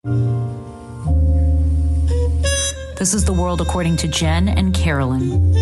This is the world according to Jen and Carolyn.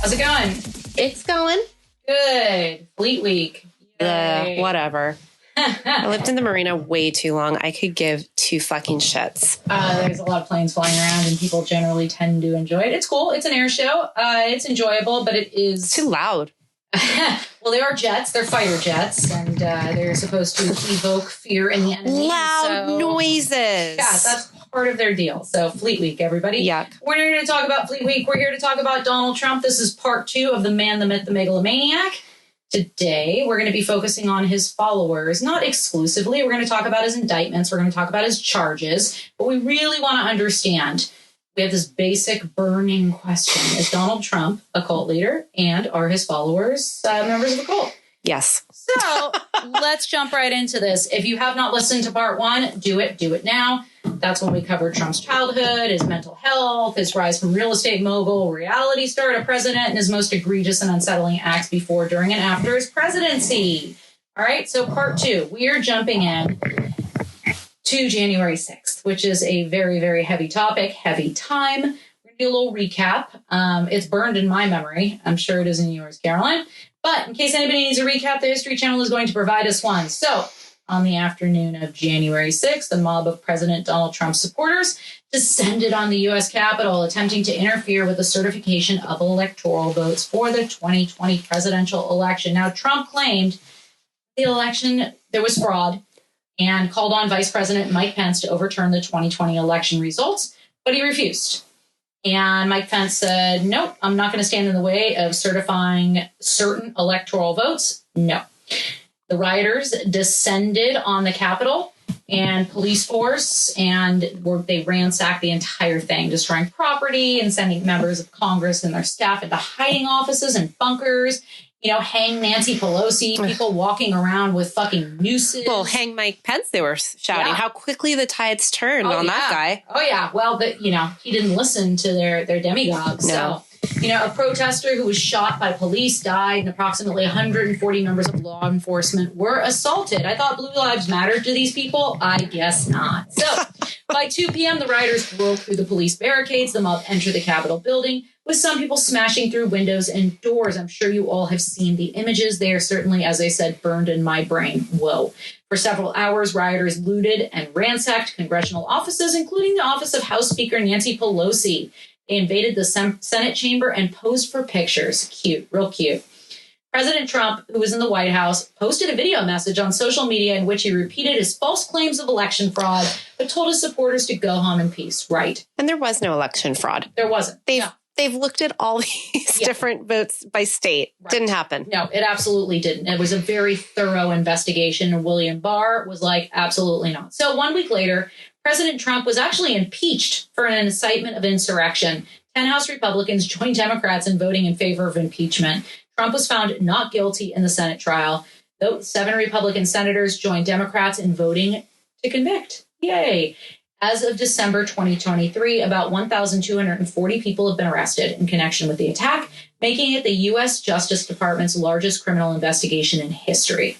How's it going? It's going. Good. Fleet Week. Whatever. I lived in the marina way too long. I could give two fucking shits. There's a lot of planes flying around and people generally tend to enjoy it. It's cool. It's an air show. It's enjoyable, but it is... Too loud. Well, they are jets. They're fighter jets, and they're supposed to evoke fear in the enemy. Loud noises. Yeah, that's part of their deal. So Fleet Week, everybody. Yuck. We're not here to talk about Fleet Week. We're here to talk about Donald Trump. This is part 2 of The Man, the Myth, the Megalomaniac. Today, we're going to be focusing on his followers, not exclusively. We're going to talk about his indictments. We're going to talk about his charges. But we really want to understand, we have this basic burning question. Is Donald Trump a cult leader? And are his followers members of a cult? Yes. So let's jump right into this. If you have not listened to part 1, do it now. That's when we covered Trump's childhood, his mental health, his rise from real estate mogul, reality star to president, and his most egregious and unsettling acts before, during, and after his presidency. All right, so part 2, we are jumping in to January 6th, which is a very, very heavy topic, heavy time. We're going to do a little recap. It's burned in my memory. I'm sure it is in yours, Carolyn. But in case anybody needs a recap, the History Channel is going to provide us one. So on the afternoon of January 6th, a mob of President Donald Trump's supporters descended on the U.S. Capitol, attempting to interfere with the certification of electoral votes for the 2020 presidential election. Now, Trump claimed the election, there was fraud, and called on Vice President Mike Pence to overturn the 2020 election results, but he refused. And Mike Pence said, nope, I'm not going to stand in the way of certifying certain electoral votes. No. The rioters descended on the Capitol and police force, and they ransacked the entire thing, destroying property and sending members of Congress and their staff into hiding offices and bunkers. You know, hang Nancy Pelosi, people walking around with fucking nooses. Well, hang Mike Pence, they were shouting. Yeah. How quickly the tides turned on that guy. Oh, yeah. Well, he didn't listen to their demagogues. No. So, a protester who was shot by police died, and approximately 140 members of law enforcement were assaulted. I thought Blue Lives Mattered to these people. I guess not. So, by 2 p.m., the rioters broke through the police barricades. The mob entered the Capitol building, with some people smashing through windows and doors. I'm sure you all have seen the images. They are certainly, as I said, burned in my brain. Whoa. For several hours, rioters looted and ransacked congressional offices, including the office of House Speaker Nancy Pelosi. They invaded the Senate chamber and posed for pictures. Cute, real cute. President Trump, who was in the White House, posted a video message on social media in which he repeated his false claims of election fraud, but told his supporters to go home in peace. Right. And there was no election fraud. There wasn't. They've looked at all these different votes by state. Right. Didn't happen. No, it absolutely didn't. It was a very thorough investigation. And William Barr was like, absolutely not. So 1 week later, President Trump was actually impeached for an incitement of insurrection. 10 House Republicans joined Democrats in voting in favor of impeachment. Trump was found not guilty in the Senate trial, though 7 Republican senators joined Democrats in voting to convict. Yay. As of December 2023, about 1,240 people have been arrested in connection with the attack, making it the U.S. Justice Department's largest criminal investigation in history.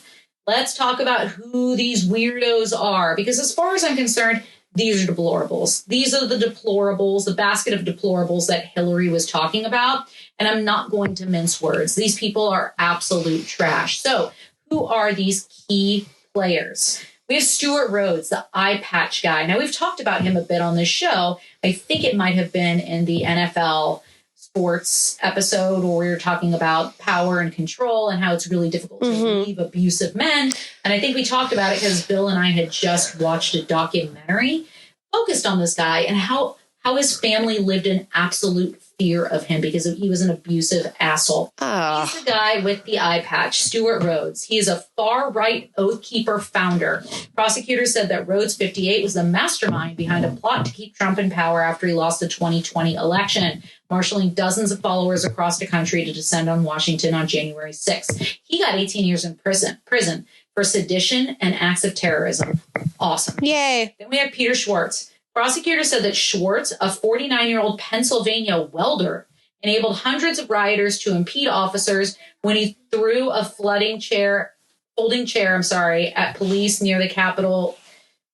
Let's talk about who these weirdos are, because as far as I'm concerned, these are deplorables. These are the deplorables, the basket of deplorables that Hillary was talking about. And I'm not going to mince words. These people are absolute trash. So who are these key players? We have Stuart Rhodes, the eye patch guy. Now, we've talked about him a bit on this show. I think it might have been in the NFL sports episode where we were talking about power and control and how it's really difficult to leave abusive men. And I think we talked about it because Bill and I had just watched a documentary focused on this guy and how his family lived in absolute fear of him because he was an abusive asshole. He's the guy with the eye patch, Stuart Rhodes. He is a far-right Oath Keeper founder. Prosecutors said that Rhodes, 58, was the mastermind behind a plot to keep Trump in power after he lost the 2020 election, marshaling dozens of followers across the country to descend on Washington on January 6th. He got 18 years in prison for sedition and acts of terrorism. Awesome. Yay. Then we have Peter Schwartz. Prosecutors said that Schwartz, a 49-year-old Pennsylvania welder, enabled hundreds of rioters to impede officers when he threw a folding chair, at police near the Capitol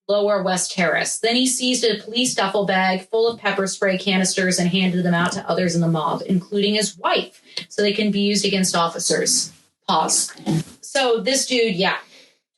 Lower West Terrace. Then he seized a police duffel bag full of pepper spray canisters and handed them out to others in the mob, including his wife, so they can be used against officers. Pause. So this dude,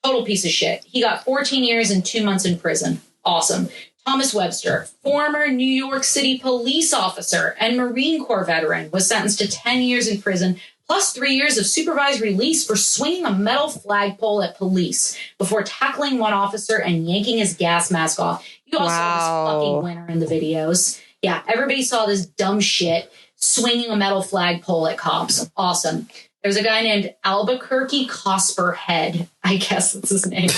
total piece of shit. He got 14 years and 2 months in prison. Awesome. Thomas Webster, former New York City police officer and Marine Corps veteran, was sentenced to 10 years in prison, plus 3 years of supervised release for swinging a metal flagpole at police before tackling one officer and yanking his gas mask off. You all saw this fucking winner in the videos. Yeah, everybody saw this dumb shit swinging a metal flagpole at cops. Awesome. There's a guy named Albuquerque Cosperhead. I guess that's his name.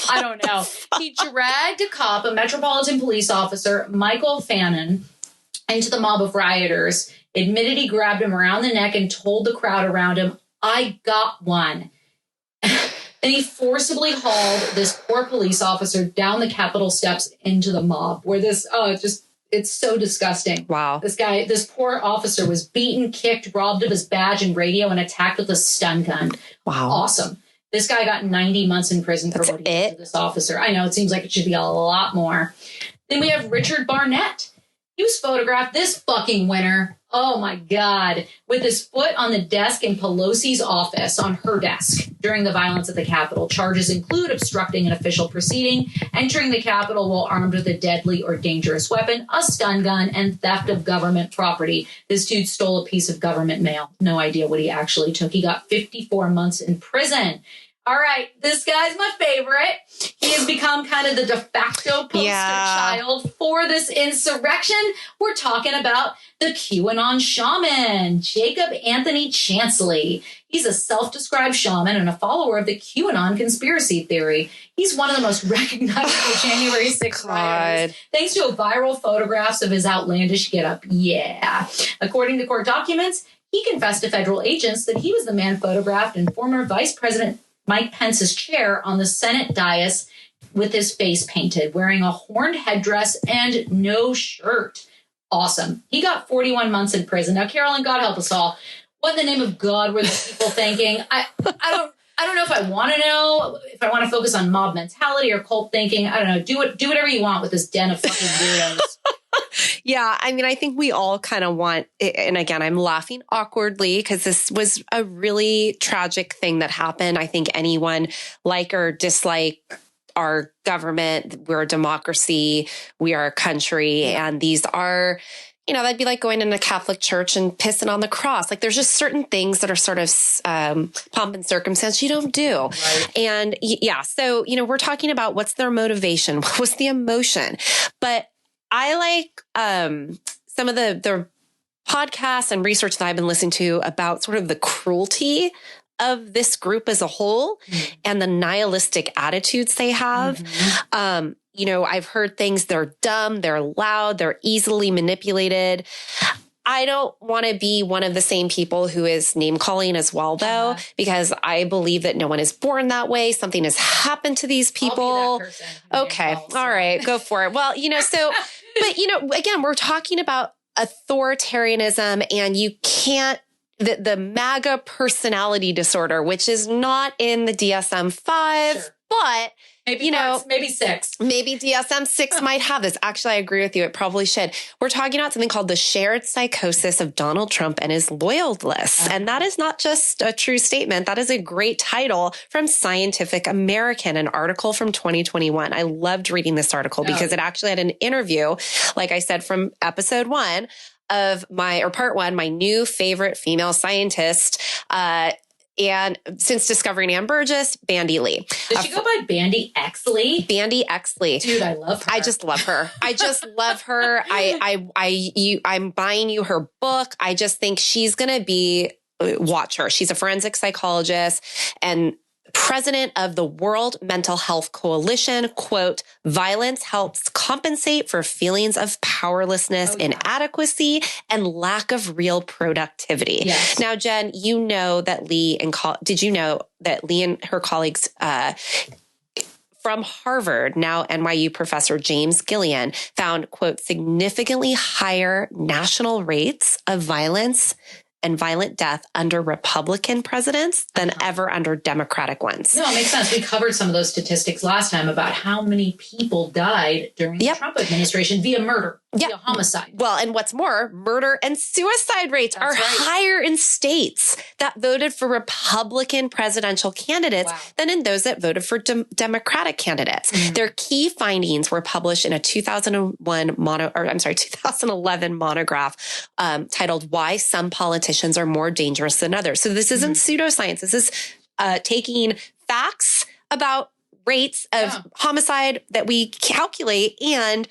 I don't know. He dragged a cop, a Metropolitan Police officer, Michael Fannin, into the mob of rioters, admitted he grabbed him around the neck and told the crowd around him, "I got one." Then he forcibly hauled this poor police officer down the Capitol steps into the mob, where it's so disgusting. Wow. This poor officer was beaten, kicked, robbed of his badge and radio, and attacked with a stun gun. Wow. Awesome. This guy got 90 months in prison for what he did to this officer. I know, it seems like it should be a lot more. Then we have Richard Barnett. He was photographed, this fucking winner, oh my God, with his foot on the desk in Pelosi's office, on her desk, during the violence at the Capitol. Charges include obstructing an official proceeding, entering the Capitol while armed with a deadly or dangerous weapon, a stun gun, and theft of government property. This dude stole a piece of government mail. No idea what he actually took. He got 54 months in prison. All right, this guy's my favorite. He has become kind of the de facto poster child for this insurrection. We're talking about the QAnon shaman, Jacob Anthony Chansley. He's a self-described shaman and a follower of the QAnon conspiracy theory. He's one of the most recognizable January 6th rioters, thanks to viral photographs of his outlandish getup. Yeah. According to court documents, he confessed to federal agents that he was the man photographed in former Vice President Mike Pence's chair on the Senate dais with his face painted, wearing a horned headdress and no shirt. Awesome. He got 41 months in prison. Now, Carolyn, God help us all. What in the name of God were the people thinking? I don't know if I want to know, if I want to focus on mob mentality or cult thinking. I don't know. Do whatever you want with this den of fucking weirdos. Yeah, I mean, I think we all kind of want, and again, I'm laughing awkwardly because this was a really tragic thing that happened. I think anyone like or dislike our government, we're a democracy, we are a country, and these are, that'd be like going in a Catholic church and pissing on the cross. Like there's just certain things that are sort of pomp and circumstance you don't do. Right. And so, we're talking about what's their motivation, what was the emotion, but I like some of the podcasts and research that I've been listening to about sort of the cruelty of this group as a whole and the nihilistic attitudes they have. I've heard things, they're dumb, they're loud, they're easily manipulated. I don't want to be one of the same people who is name calling as well, though, because I believe that no one is born that way. Something has happened to these people. I'll be that person. Okay. All right. Go for it. Well, but again, we're talking about authoritarianism, and you can't, the MAGA personality disorder, which is not in the DSM-5, but maybe 6. Maybe DSM-6 might have this. Actually, I agree with you. It probably should. We're talking about something called the shared psychosis of Donald Trump and his loyalists. And that is not just a true statement. That is a great title from Scientific American, an article from 2021. I loved reading this article because it actually had an interview, like I said, from episode 1 of part 1, my new favorite female scientist, And since discovering Ann Burgess, Bandy Lee. Does she go by Bandy X Lee? Bandy X Lee. Dude, I love her. I just love her. I just love her. I'm buying you her book. I just think she's going to be, watch her. She's a forensic psychologist and president of the World Mental Health Coalition. Quote, violence helps compensate for feelings of powerlessness, inadequacy, and lack of real productivity. Yes. Now, Jen, you know that did you know that Lee and her colleagues, from Harvard, now NYU professor James Gillian, found, quote, significantly higher national rates of violence and violent death under Republican presidents than ever under Democratic ones. No, it makes sense. We covered some of those statistics last time about how many people died during the Trump administration via murder, via homicide. Well, and what's more, murder and suicide rates are higher in states that voted for Republican presidential candidates than in those that voted for Democratic candidates. Their key findings were published in a 2011 monograph titled "Why Some Politicians Are More Dangerous Than Others." So this isn't pseudoscience. This is taking facts about rates of homicide that we calculate and,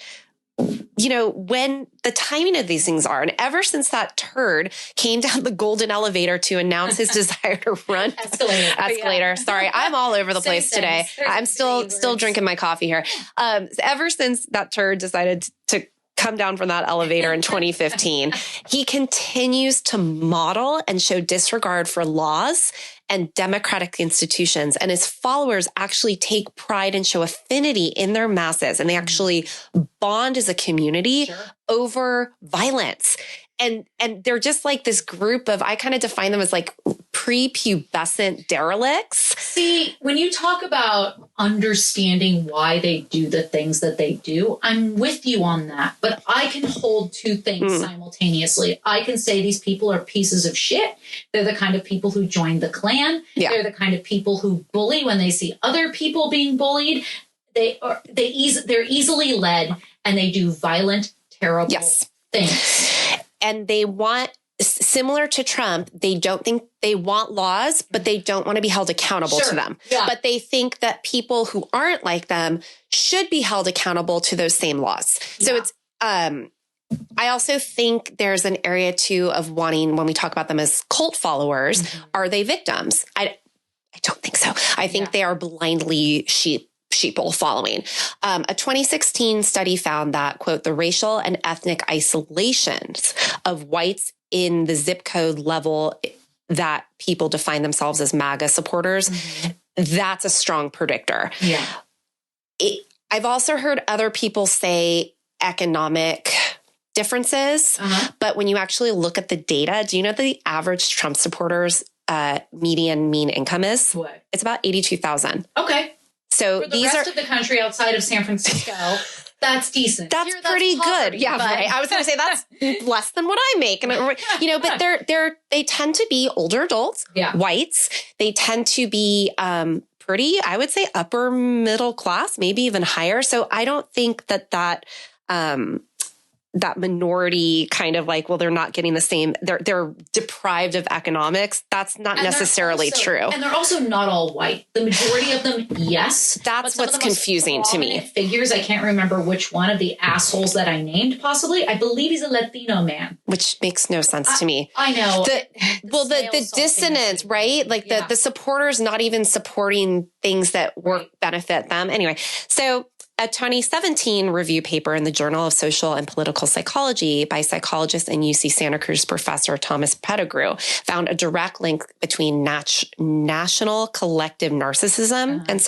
you know, when the timing of these things are. And ever since that turd came down the golden elevator to announce his desire to run escalator. Sorry, I'm all over the place today. I'm still drinking my coffee here. Ever since that turd decided to come down from that elevator in 2015, he continues to model and show disregard for laws and democratic institutions. And his followers actually take pride and show affinity in their masses. And they actually bond as a community over violence. And they're just like this group of, I kind of define them as like prepubescent derelicts. See, when you talk about understanding why they do the things that they do, I'm with you on that. But I can hold two things simultaneously. I can say these people are pieces of shit. They're the kind of people who join the Klan. They're the kind of people who bully when they see other people being bullied. They're easily led, and they do violent, terrible things. And they want, similar to Trump, they don't think they want laws, but they don't want to be held accountable to them. But they think that people who aren't like them should be held accountable to those same laws. So it's, I also think there's an area too of wanting, when we talk about them as cult followers, are they victims? I don't think so. I think they are blindly sheeple following. A 2016 study found that, quote, the racial and ethnic isolations of whites in the zip code level that people define themselves as MAGA supporters, that's a strong predictor. I've also heard other people say economic differences, but when you actually look at the data, do you know that the average Trump supporters median mean income is? What? It's about $82,000. Okay. So for the rest of the country outside of San Francisco, that's decent. That's pretty good. Yeah, right. I was going to say that's less than what I make, and you know, but they tend to be older adults, whites. They tend to be pretty, I would say, upper middle class, maybe even higher. So I don't think that minority kind of like, well, they're not getting the same, they're deprived of economics. That's not necessarily true. And they're also not all white. The majority of them, yes. That's what's confusing to me. Figures, I can't remember which one of the assholes that I named, possibly. I believe he's a Latino man. Which makes no sense to me. I know. The dissonance, right? Like the supporters not even supporting things that benefit them. Anyway, so a 2017 review paper in the Journal of Social and Political Psychology by psychologist and UC Santa Cruz professor Thomas Pettigrew found a direct link between national collective narcissism and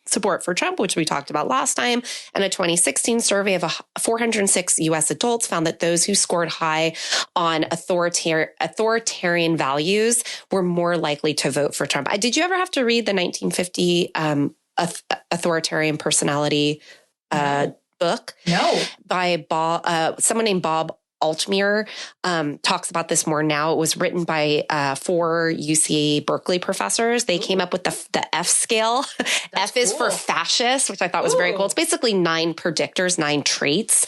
support for Trump, which we talked about last time. And a 2016 survey of 406 U.S. adults found that those who scored high on authoritarian values were more likely to vote for Trump. Did you ever have to read the 1950 authoritarian personality book? No. By someone named Bob Altmaier talks about this more now. It was written by 4 UC Berkeley professors. They came up with the F scale. F is for fascist, which I thought was very cool. It's basically 9 predictors, 9 traits.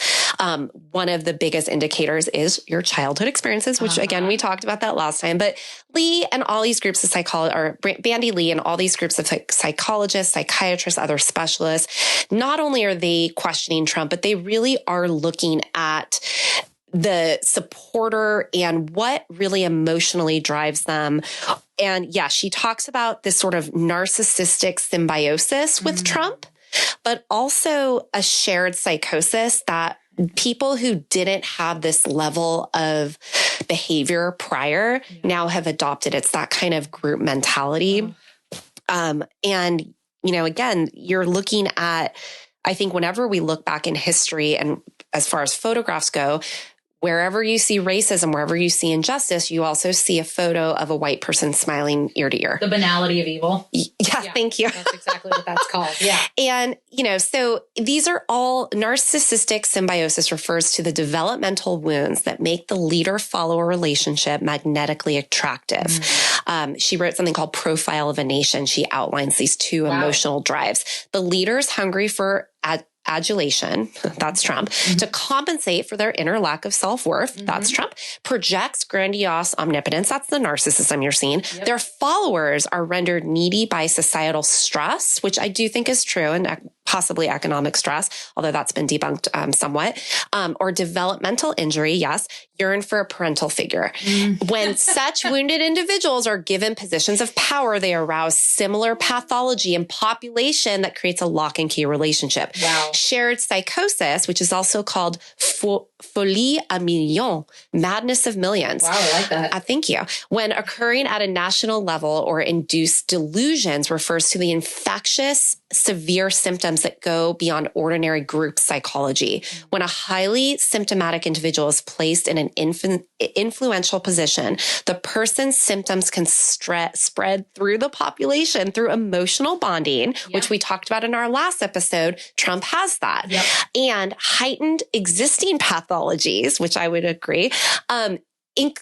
One of the biggest indicators is your childhood experiences, which again, we talked about that last time. But Lee and all these groups of Bandy Lee and all these groups of psychologists, psychiatrists, other specialists, not only are they questioning Trump, but they really are looking at the supporter and what really emotionally drives them. And yeah, she talks about this sort of narcissistic symbiosis with Trump, but also a shared psychosis that people who didn't have this level of behavior prior now have adopted. It's that kind of group mentality. And, again, you're looking at, I think whenever we look back in history and as far as photographs go, wherever you see racism, wherever you see injustice, you also see a photo of a white person smiling ear to ear. The banality of evil. Yeah, thank you. That's exactly what that's called. Yeah. And, so these are all narcissistic symbiosis refers to the developmental wounds that make the leader-follower relationship magnetically attractive. She wrote something called Profile of a Nation. She outlines these 2 emotional drives. The leader's hungry for adulation, that's Trump, to compensate for their inner lack of self-worth, that's Trump, projects grandiose omnipotence, that's the narcissism you're seeing. Yep. Their followers are rendered needy by societal stress, which I do think is true, and possibly economic stress, although that's been debunked somewhat, or developmental injury, yes, yearn for a parental figure. When such wounded individuals are given positions of power, they arouse similar pathology in population that creates a lock and key relationship. Wow. Shared psychosis, which is also called folie à millions, madness of millions. Wow, I like that. Thank you. When occurring at a national level or induced delusions refers to the infectious, severe symptoms that go beyond ordinary group psychology. When a highly symptomatic individual is placed in an influential position, the person's symptoms can spread through the population through emotional bonding, which we talked about in our last episode. Trump has that. Yep. And heightened existing pathologies, which I would agree,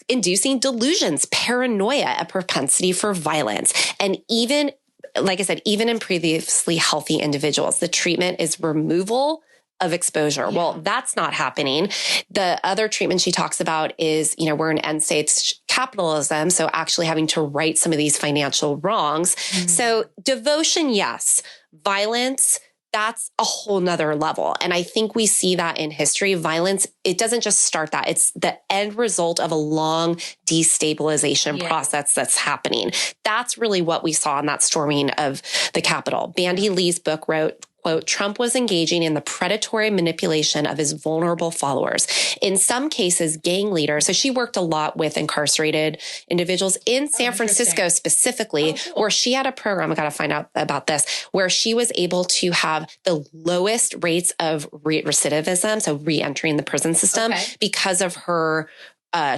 inducing delusions, paranoia, a propensity for violence, and even, like I said, even in previously healthy individuals, the treatment is removal of exposure. Yeah. Well, that's not happening. The other treatment she talks about is, we're in end states capitalism. So actually having to right some of these financial wrongs. So devotion, yes. Violence, that's a whole nother level. And I think we see that in history. Violence, it doesn't just start that. It's the end result of a long destabilization process that's happening. That's really what we saw in that storming of the Capitol. Bandy Lee's book wrote, quote, Trump was engaging in the predatory manipulation of his vulnerable followers. In some cases, gang leaders. So she worked a lot with incarcerated individuals in San Francisco specifically, where she had a program, I got to find out about this, where she was able to have the lowest rates of recidivism, so re-entering the prison system, because of her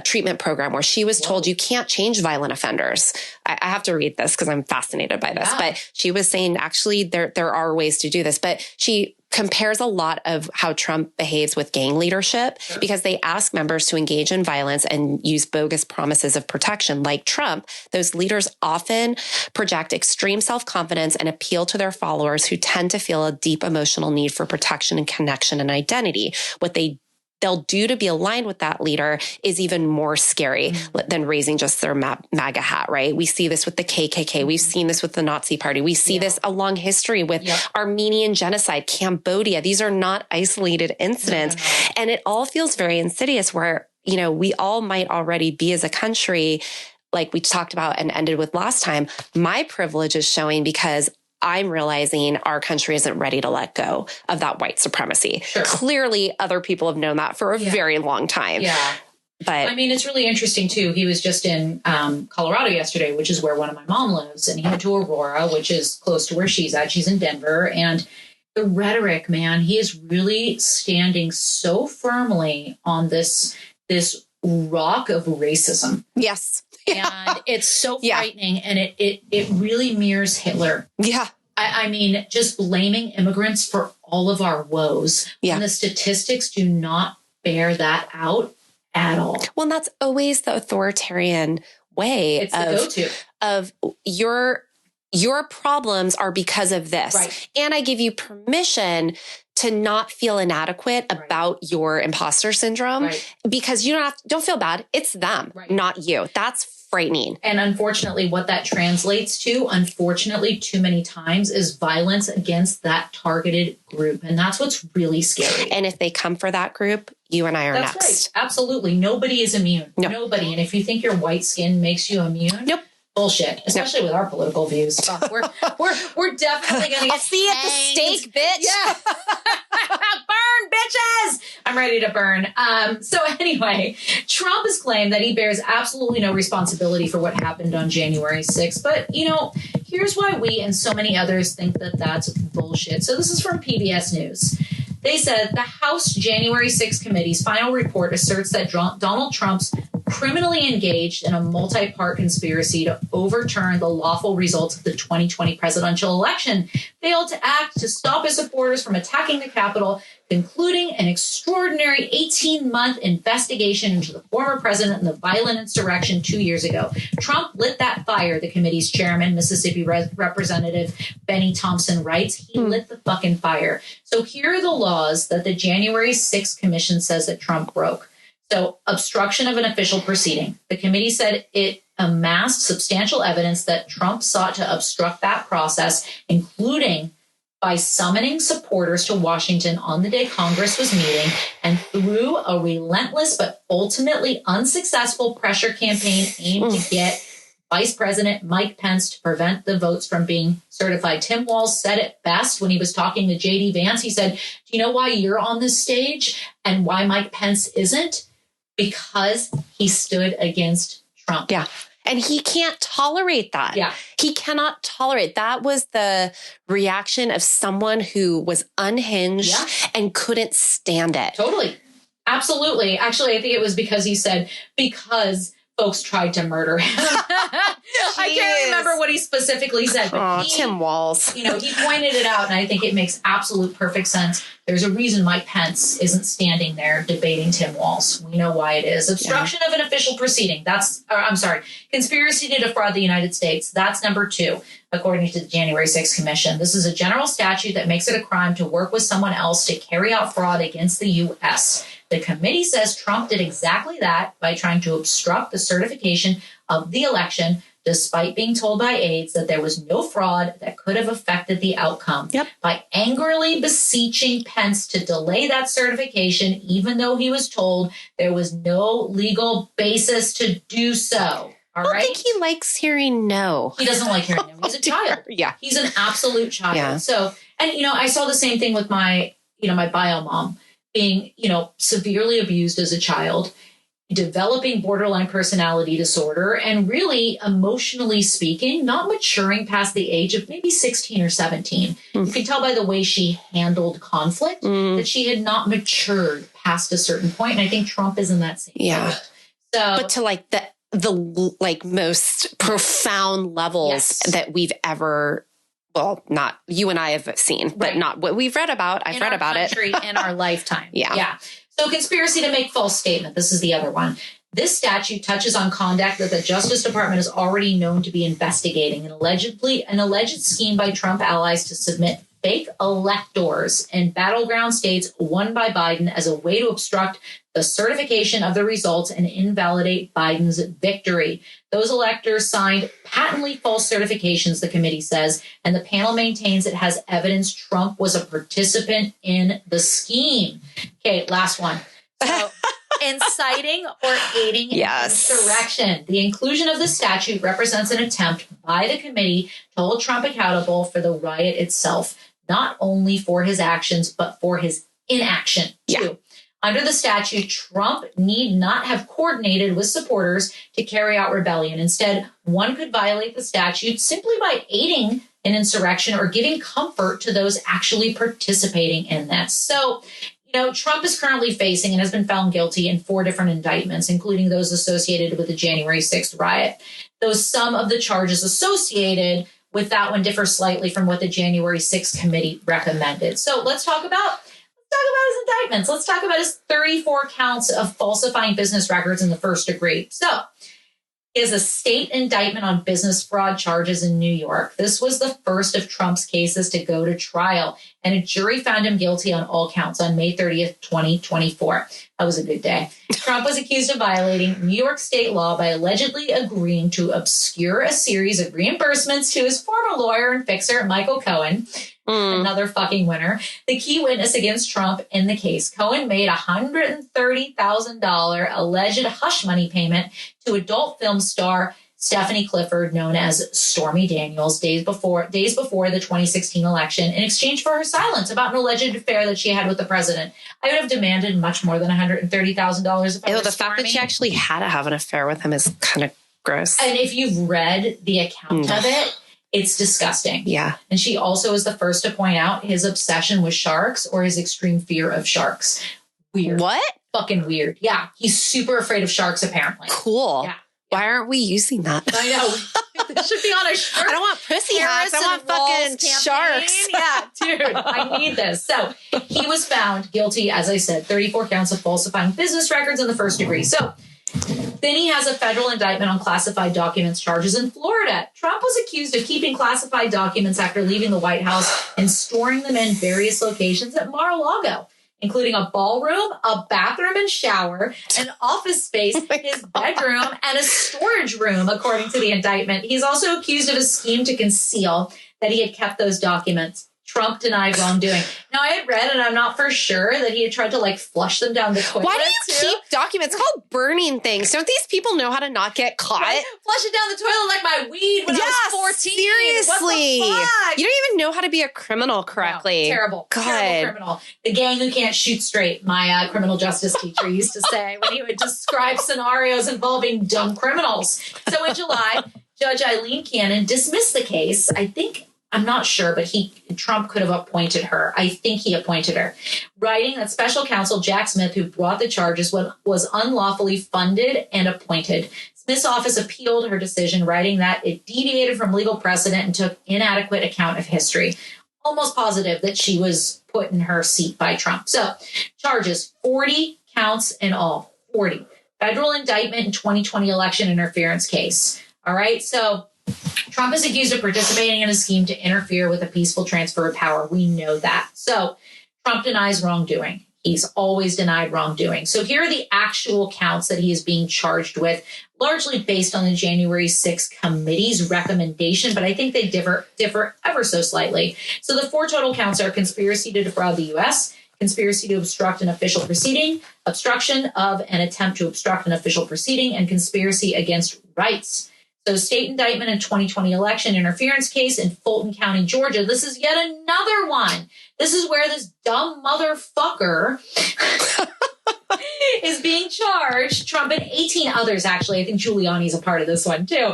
treatment program, where she was told you can't change violent offenders. I have to read this because I'm fascinated by this, but she was saying actually there are ways to do this, but she compares a lot of how Trump behaves with gang leadership because they ask members to engage in violence and use bogus promises of protection. Like Trump, those leaders often project extreme self-confidence and appeal to their followers who tend to feel a deep emotional need for protection and connection and identity. What they'll do to be aligned with that leader is even more scary than raising just their MAGA hat, right? We see this with the KKK. We've seen this with the Nazi Party. We see this a long history with Armenian genocide, Cambodia. These are not isolated incidents. And it all feels very insidious where, we all might already be as a country, like we talked about and ended with last time. My privilege is showing because I'm realizing our country isn't ready to let go of that white supremacy. Sure. Clearly, other people have known that for a very long time. Yeah. But it's really interesting, too. He was just in Colorado yesterday, which is where one of my mom lives. And he went to Aurora, which is close to where she's at. She's in Denver. And the rhetoric, man, he is really standing so firmly on this rock of racism. Yes. And it's so frightening. And it really mirrors Hitler. Yeah. Just blaming immigrants for all of our woes. Yeah. And the statistics do not bear that out at all. Well, and that's always the authoritarian way It's the go-to. of your problems are because of this. Right. And I give you permission to not feel inadequate about your imposter syndrome because you don't feel bad. It's them, not you. That's frightening. And unfortunately, what that translates to, too many times, is violence against that targeted group. And that's what's really scary. And if they come for that group, you and I are That's next. Right. Absolutely. Nobody is immune. No. Nobody. And if you think your white skin makes you immune, nope. Bullshit, especially with our political views. We're definitely going to I'll see you at the stake, bitch. Yeah. Burn, bitches. I'm ready to burn. So anyway, Trump has claimed that he bears absolutely no responsibility for what happened on January 6th. But, here's why we and so many others think that that's bullshit. So this is from PBS News. They said the House January 6th committee's final report asserts that Donald Trump's criminally engaged in a multi-part conspiracy to overturn the lawful results of the 2020 presidential election, failed to act to stop his supporters from attacking the Capitol, concluding an extraordinary 18-month investigation into the former president and the violent insurrection 2 years ago. Trump lit that fire, the committee's chairman, Mississippi Representative Benny Thompson writes. He lit the fucking fire. So here are the laws that the January 6th commission says that Trump broke. So obstruction of an official proceeding. The committee said it amassed substantial evidence that Trump sought to obstruct that process, including by summoning supporters to Washington on the day Congress was meeting and through a relentless but ultimately unsuccessful pressure campaign aimed to get Vice President Mike Pence to prevent the votes from being certified. Tim Walz said it best when he was talking to J.D. Vance. He said, do you know why you're on this stage and why Mike Pence isn't? Because he stood against Trump. Yeah. And he can't tolerate that. Yeah. He cannot tolerate. That was the reaction of someone who was unhinged and couldn't stand it. Totally. Absolutely. Actually, I think it was because he said, because folks tried to murder him. I can't remember what he specifically said. But Tim Walz. He pointed it out, and I think it makes absolute perfect sense. There's a reason Mike Pence isn't standing there debating Tim Walz. We know why it is. Obstruction of an official proceeding. Conspiracy to defraud the United States. That's number 2, according to the January 6th Commission. This is a general statute that makes it a crime to work with someone else to carry out fraud against the U.S. The committee says Trump did exactly that by trying to obstruct the certification of the election, despite being told by aides that there was no fraud that could have affected the outcome. By angrily beseeching Pence to delay that certification, even though he was told there was no legal basis to do so. I don't think he likes hearing no. He doesn't like hearing no. He's a child. Yeah. He's an absolute child. Yeah. So, and, I saw the same thing with my bio mom being, severely abused as a child, developing borderline personality disorder, and really, emotionally speaking, not maturing past the age of maybe 16 or 17. You can tell by the way she handled conflict that she had not matured past a certain point. And I think Trump is in that same boat. So, but to the most profound levels that we've ever, well, not you and I have seen, but not what we've read about. I've read about it in our lifetime. Yeah. So conspiracy to make false statement. This is the other one. This statute touches on conduct that the Justice Department is already known to be investigating, an alleged scheme by Trump allies to submit fake electors in battleground states won by Biden as a way to obstruct the certification of the results and invalidate Biden's victory. Those electors signed patently false certifications, the committee says, and the panel maintains it has evidence Trump was a participant in the scheme. Okay, last one. So, inciting or aiding insurrection. The inclusion of the statute represents an attempt by the committee to hold Trump accountable for the riot itself, not only for his actions, but for his inaction, too. Under the statute, Trump need not have coordinated with supporters to carry out rebellion. Instead, one could violate the statute simply by aiding an insurrection or giving comfort to those actually participating in that. So, Trump is currently facing and has been found guilty in 4 different indictments, including those associated with the January 6th riot. Though some of the charges associated with that one differ slightly from what the January 6th committee recommended. So let's talk about about his indictments. Let's talk about his 34 counts of falsifying business records in the first degree. So, he has a state indictment on business fraud charges in New York. This was the first of Trump's cases to go to trial, and a jury found him guilty on all counts on May 30th, 2024. That was a good day. Trump was accused of violating New York state law by allegedly agreeing to obscure a series of reimbursements to his former lawyer and fixer, Michael Cohen, another fucking winner, the key witness against Trump in the case. Cohen made a $130,000 alleged hush money payment to adult film star Stephanie Clifford, known as Stormy Daniels, days before the 2016 election, in exchange for her silence about an alleged affair that she had with the president. I would have demanded much more than $130,000 if I was the fact that she actually had to have an affair with him is kind of gross. And if you've read the account of it, it's disgusting. Yeah. And she also is the first to point out his obsession with sharks or his extreme fear of sharks. Weird. What? Fucking weird. Yeah. He's super afraid of sharks, apparently. Cool. Yeah. Why aren't we using that? I know. This should be on a shirt. I don't want pussy hats. I want fucking sharks. Yeah, dude, I need this. So he was found guilty, as I said, 34 counts of falsifying business records in the first degree. So then he has a federal indictment on classified documents charges in Florida. Trump was accused of keeping classified documents after leaving the White House and storing them in various locations at Mar-a-Lago, including a ballroom, a bathroom and shower, an office space, his bedroom, and a storage room, according to the indictment. He's also accused of a scheme to conceal that he had kept those documents. Trump denied wrongdoing. Now, I had read, and I'm not for sure, that he had tried to flush them down the toilet. Why do you keep documents? It's called burning things. Don't these people know how to not get caught? Right? Flush it down the toilet like my weed when I was 14. Seriously. What the fuck? You don't even know how to be a criminal correctly. No, terrible. God. Terrible criminal. The gang who can't shoot straight, my criminal justice teacher used to say when he would describe scenarios involving dumb criminals. So in July, Judge Eileen Cannon dismissed the case. I'm not sure, but Trump could have appointed her. I think he appointed her, writing that special counsel Jack Smith, who brought the charges, was unlawfully funded and appointed. Smith's office appealed her decision, writing that it deviated from legal precedent and took inadequate account of history. Almost positive that she was put in her seat by Trump. So charges, 40 counts in all, 40. Federal indictment in 2020 election interference case. All right, so Trump is accused of participating in a scheme to interfere with a peaceful transfer of power. We know that. So Trump denies wrongdoing. He's always denied wrongdoing. So here are the actual counts that he is being charged with, largely based on the January 6th committee's recommendation, but I think they differ ever so slightly. So the 4 total counts are conspiracy to defraud the U.S., conspiracy to obstruct an official proceeding, obstruction of an attempt to obstruct an official proceeding, and conspiracy against rights. So state indictment in 2020 election interference case in Fulton County, Georgia. This is yet another one. This is where this dumb motherfucker is being charged. Trump and 18 others, actually. I think Giuliani's a part of this one, too.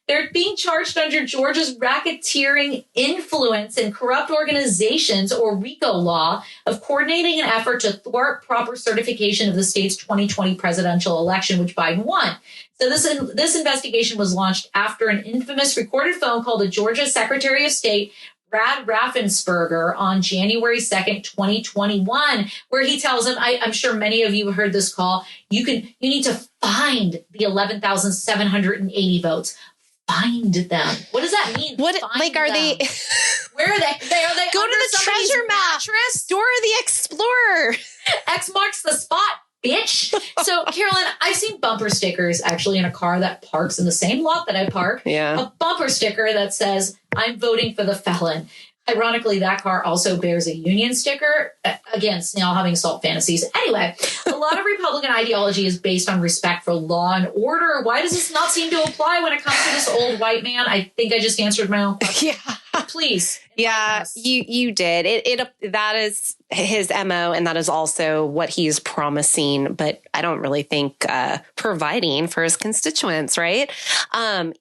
They're being charged under Georgia's racketeering influence in corrupt organizations, or RICO law, of coordinating an effort to thwart proper certification of the state's 2020 presidential election, which Biden won. So this investigation was launched after an infamous recorded phone call to Georgia Secretary of State Brad Raffensperger on January 2nd, 2021, where he tells him, I'm sure many of you have heard this call, you need to find the 11,780 votes. Find them. What does that mean? What, find are them? they? Where are they? Are they Go under to the somebody's treasure map. mattress? Dora the Explorer. X marks the spot, bitch. So, Carolyn, I've seen bumper stickers actually in a car that parks in the same lot that I park. Yeah. A bumper sticker that says, I'm voting for the felon. Ironically, that car also bears a Union sticker. Again, snail having salt fantasies. Anyway, a lot of Republican ideology is based on respect for law and order. Why does this not seem to apply when it comes to this old white man? I think I just answered my own question. Yeah. Please. Yeah, you did. That is his MO, and that is also what he's promising, but I don't really think providing for his constituents, right?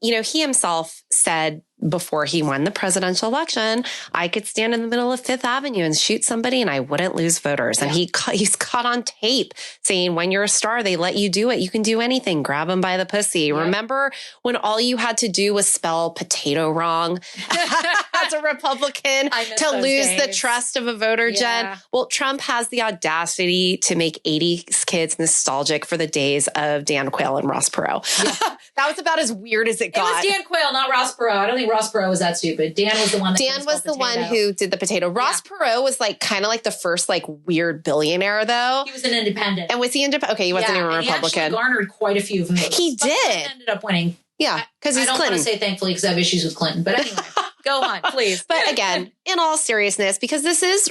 He himself said before he won the presidential election, I could stand in the middle of Fifth Avenue and shoot somebody and I wouldn't lose voters. And he's caught on tape saying, when you're a star, they let you do it. You can do anything. Grab them by the pussy. Yeah. Remember when all you had to do was spell potato wrong as a Republican to lose the trust of a voter, Jen? Well, Trump has the audacity to make 80s kids nostalgic for the days of Dan Quayle and Ross Perot. Yeah. That was about as weird as it got. It was Dan Quayle, not Ross Perot. I don't think Ross Perot was that stupid. Dan was the one that Dan was the one who did the potato. Ross Perot was like kind of like the first like weird billionaire though. He was an independent. And was he independent? Okay, he wasn't even a Republican. He actually garnered quite a few votes. He did. Ended up winning. Yeah, because he's Clinton. I don't want to say thankfully because I have issues with Clinton. But anyway, go on, please. But again, in all seriousness, because this is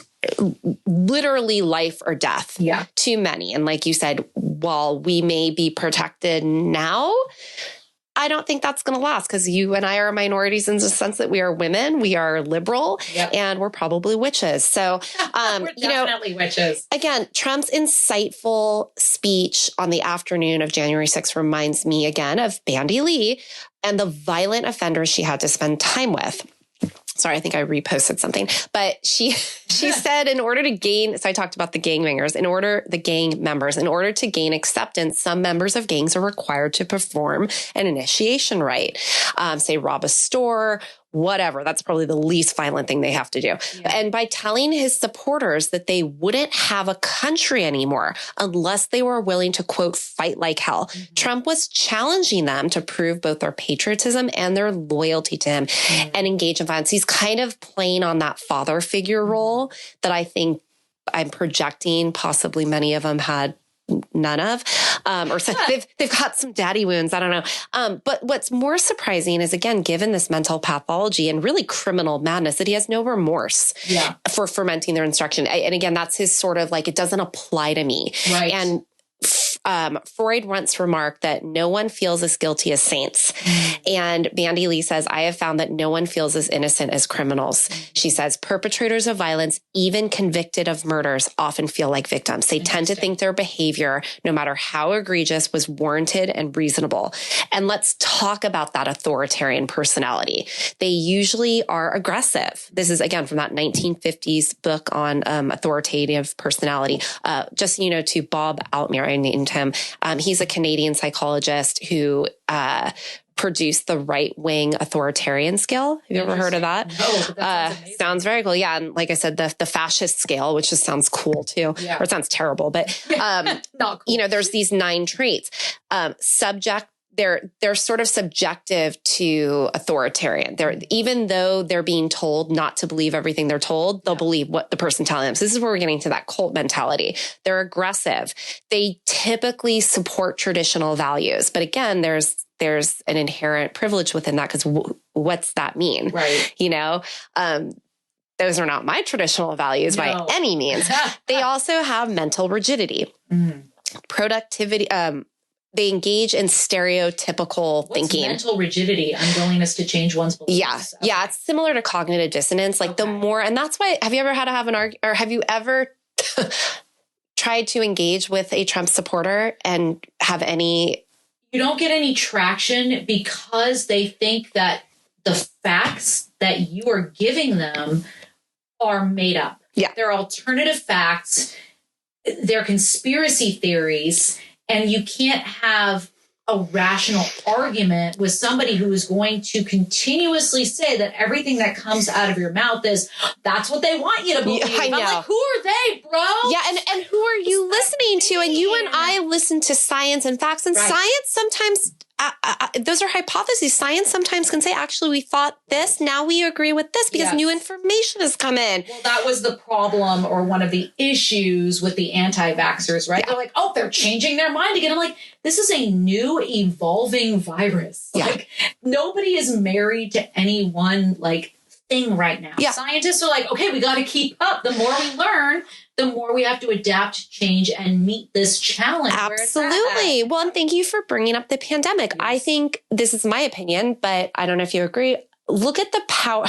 literally life or death to many. And like you said, while we may be protected now, I don't think that's going to last because you and I are minorities in the sense that we are women, we are liberal, and we're probably witches. So, we're definitely witches. Again, Trump's insightful speech on the afternoon of January 6th reminds me again of Bandy Lee and the violent offenders she had to spend time with. Sorry, I think I reposted something, but she said in order to gain, so I talked about the gang members, in order to gain acceptance, some members of gangs are required to perform an initiation rite, say rob a store, whatever. That's probably the least violent thing they have to do. Yeah. And by telling his supporters that they wouldn't have a country anymore unless they were willing to, quote, fight like hell, Trump was challenging them to prove both their patriotism and their loyalty to him and engage in violence. He's kind of playing on that father figure role that I think I'm projecting. Possibly many of them had none of, or so they've got some daddy wounds. I don't know. But what's more surprising is, again, given this mental pathology and really criminal madness, that he has no remorse for fermenting their instruction. And again, that's his sort of like, it doesn't apply to me. Right. And Freud once remarked that no one feels as guilty as saints. And Bandy Lee says, I have found that no one feels as innocent as criminals. She says, perpetrators of violence, even convicted of murders, often feel like victims. They tend to think their behavior, no matter how egregious, was warranted and reasonable. And let's talk about that authoritarian personality. They usually are aggressive. This is, again, from that 1950s book on authoritative personality. Just, to Bob Altmaier, I named him. He's a Canadian psychologist who produced the right-wing authoritarian scale. Have you ever heard of that? No, that sounds very cool. Yeah. And like I said, the fascist scale, which just sounds cool too, or it sounds terrible, but, not cool. There's these 9 traits. They're sort of subjective to authoritarian. Even though they're being told not to believe everything they're told, they'll believe what the person telling them. So this is where we're getting to that cult mentality. They're aggressive. They typically support traditional values. But again, there's an inherent privilege within that because what's that mean? Right. Those are not my traditional values by any means. They also have mental rigidity, productivity, they engage in stereotypical thinking. Mental rigidity, unwillingness to change one's beliefs. Yeah. It's similar to cognitive dissonance. Like the more, and that's why, have you ever had to have an argument, or have you ever tried to engage with a Trump supporter and have any? You don't get any traction because they think that the facts that you are giving them are made up. Yeah. They're alternative facts. They're conspiracy theories. And you can't have a rational argument with somebody who is going to continuously say that everything that comes out of your mouth is, that's what they want you to believe. I know. I'm like, who are they, bro? Yeah, and who are you listening to? And you and I listen to science and facts. And science sometimes, those are hypotheses. Science sometimes can say, actually, we thought this, now we agree with this because new information has come in. Well, that was the problem or one of the issues with the anti-vaxxers, right? They're like, they're changing their mind again. I'm like, this is a new evolving virus. Like, nobody is married to any one, thing right now. Yeah. Scientists are like, okay, we got to keep up. The more we learn, the more we have to adapt, change, and meet this challenge. Absolutely. Well, and thank you for bringing up the pandemic. Yes. I think this is my opinion, but I don't know if you agree. Look at the power.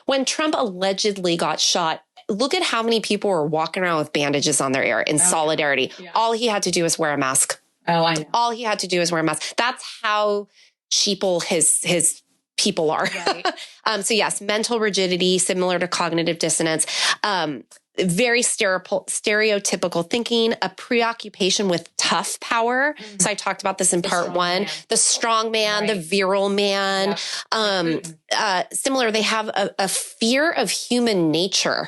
When Trump allegedly got shot, look at how many people were walking around with bandages on their ear in solidarity. Yeah. All he had to do was wear a mask. Oh, I know. All he had to do is wear a mask. That's how sheeple his people are. Right. So yes, mental rigidity, similar to cognitive dissonance, very stereotypical thinking, a preoccupation with tough power. Mm-hmm. So I talked about this in part one, the strong man, the virile man. Yep. Similar, they have a fear of human nature.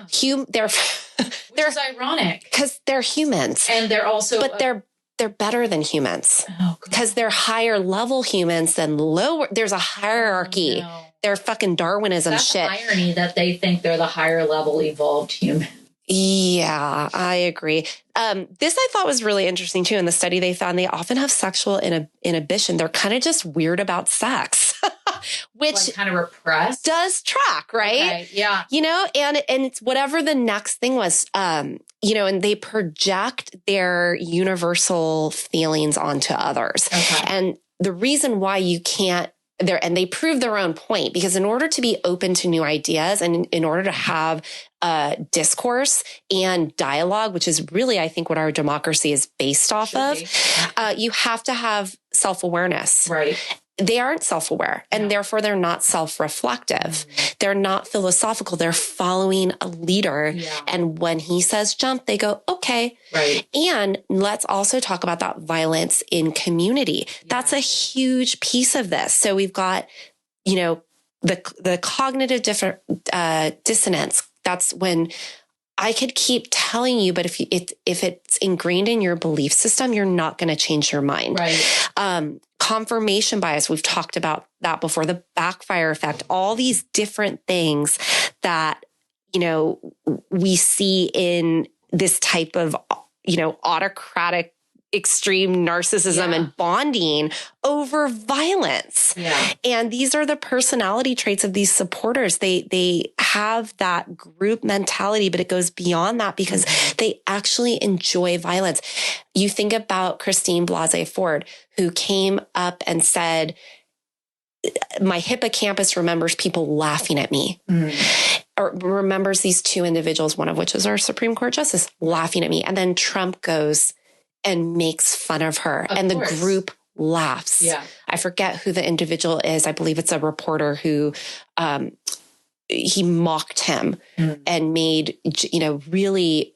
Which is ironic because they're humans, and they're also, but they're better than humans because they're higher level humans than lower. There's a hierarchy. Oh, no. They're fucking Darwinism That's shit. Irony that they think they're the higher level evolved human. Yeah, I agree. This I thought was really interesting too. In the study, they found they often have sexual inhibition. They're kind of just weird about sex, which like kind of repressed does track, right? Okay, yeah. And it's whatever the next thing was, and they project their universal feelings onto others. Okay. And the reason why you can't and they prove their own point, because in order to be open to new ideas and in order to have discourse and dialogue, which is really, I think, what our democracy is based off of, you have to have self-awareness. Right. They aren't self-aware, and therefore they're not self-reflective. Mm-hmm. They're not philosophical. They're following a leader. Yeah. And when he says jump, they go, okay. Right. And let's also talk about that violence in community. Yeah. That's a huge piece of this. So we've got, the cognitive dissonance. That's when I could keep telling you, but if it's ingrained in your belief system, you're not going to change your mind. Right. Confirmation bias. We've talked about that before. The backfire effect. All these different things that we see in this type of autocratic extreme narcissism and bonding over violence. Yeah. And these are the personality traits of these supporters. They have that group mentality, but it goes beyond that because they actually enjoy violence. You think about Christine Blasey Ford, who came up and said, my hippocampus remembers people laughing at me. Or remembers these two individuals, one of which is our Supreme Court justice, laughing at me. And then Trump goes and makes fun of her. And the group laughs. Yeah. I forget who the individual is. I believe it's a reporter who he mocked him and made, really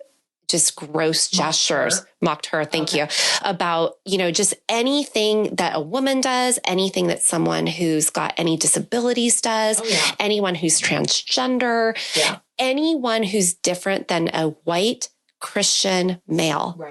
just gross gestures. Mocked her. Thank you. About, just anything that a woman does, anything that someone who's got any disabilities does, anyone who's transgender, anyone who's different than a white Christian male